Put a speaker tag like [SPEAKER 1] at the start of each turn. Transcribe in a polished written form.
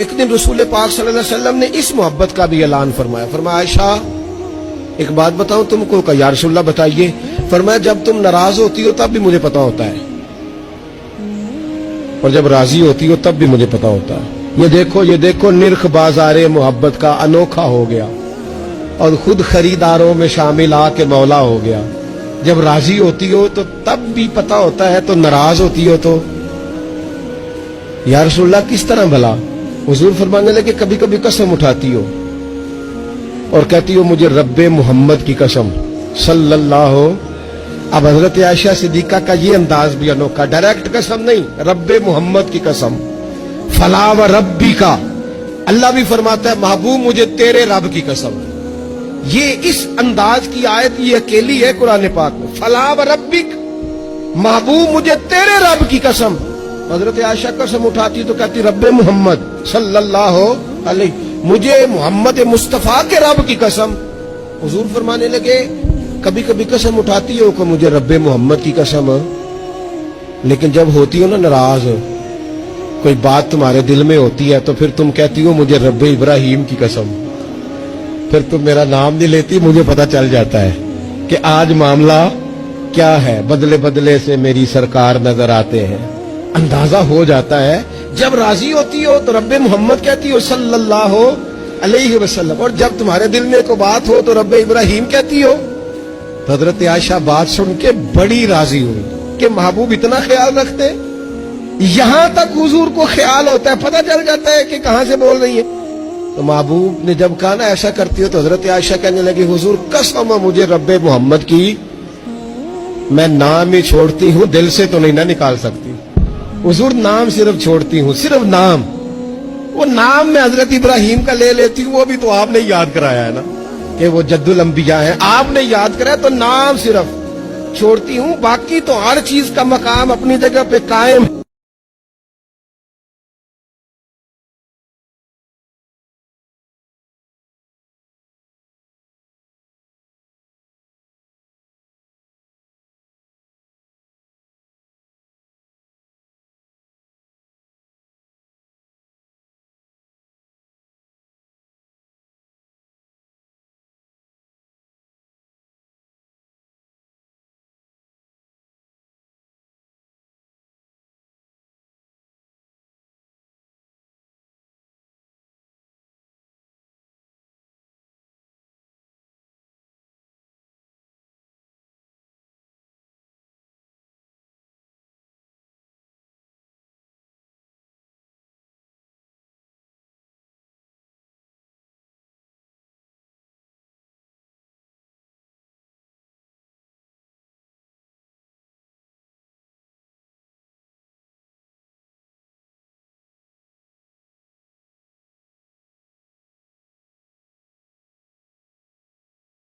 [SPEAKER 1] ایک دن رسول پاک صلی اللہ علیہ وسلم نے اس محبت کا بھی اعلان فرمایا. فرمایا عائشہ ایک بات بتاؤں تم کو؟ کہ یا رسول اللہ بتائیے. فرمایا جب تم ناراض ہوتی ہو تب بھی مجھے پتا ہوتا ہے, اور جب راضی ہوتی ہو تب بھی مجھے پتا ہوتا ہے. یہ دیکھو نرخ بازار محبت کا انوکھا ہو گیا, اور خود خریداروں میں شامل آ کے مولا ہو گیا. جب راضی ہوتی ہو تو تب بھی پتا ہوتا ہے, تو ناراض ہوتی ہو تو یا رسول اللہ کس طرح بھلا؟ حضور فرمانے لگے کبھی کبھی قسم اٹھاتی ہو اور کہتی ہو مجھے رب محمد کی قسم صلی اللہ ہو. اب حضرت عائشہ صدیقہ کا یہ انداز بھی انوکھا, ڈائریکٹ قسم نہیں, رب محمد کی قسم. فلا و ربی کا, اللہ بھی فرماتا ہے محبوب مجھے تیرے رب کی قسم. یہ اس انداز کی آیت یہ اکیلی ہے قرآن پاک میں. فلا و ربک, محبوب مجھے تیرے رب کی قسم. حضرت عائشہ قسم اٹھاتی تو کہتی رب محمد صلی اللہ علیہ, مجھے محمد مصطفیٰ کے رب کی قسم. حضور فرمانے لگے کبھی کبھی قسم اٹھاتی ہو کہ مجھے رب محمد کی قسم, لیکن جب ہوتی ہو نا ناراض, کوئی بات تمہارے دل میں ہوتی ہے تو پھر تم کہتی ہو مجھے رب ابراہیم کی قسم. پھر تم میرا نام نہیں لیتی, مجھے پتا چل جاتا ہے کہ آج معاملہ کیا ہے. بدلے بدلے سے میری سرکار نظر آتے ہیں, اندازہ ہو جاتا ہے. جب راضی ہوتی ہو تو رب محمد کہتی ہو صلی اللہ علیہ وسلم, اور جب تمہارے دل میں کوئی بات ہو تو رب ابراہیم کہتی ہو. تو حضرت عائشہ بات سن کے بڑی راضی ہوئی کہ محبوب اتنا خیال رکھتے. یہاں تک حضور کو خیال ہوتا ہے, پتہ چل جاتا ہے کہ کہاں سے بول رہی ہے. تو محبوب نے جب کہا نا ایسا کرتی ہو, تو حضرت عائشہ کہنے لگی حضور قسم مجھے رب محمد کی, میں نام ہی چھوڑتی ہوں, دل سے تو نہیں نہ نکال سکتی. حضور نام صرف چھوڑتی ہوں, صرف نام. وہ نام میں حضرت ابراہیم کا لے لیتی ہوں, وہ بھی تو آپ نے یاد کرایا ہے نا کہ وہ جد الانبیاء ہیں, آپ نے یاد کرایا. تو نام صرف چھوڑتی ہوں, باقی تو ہر چیز کا مقام اپنی جگہ پہ قائم.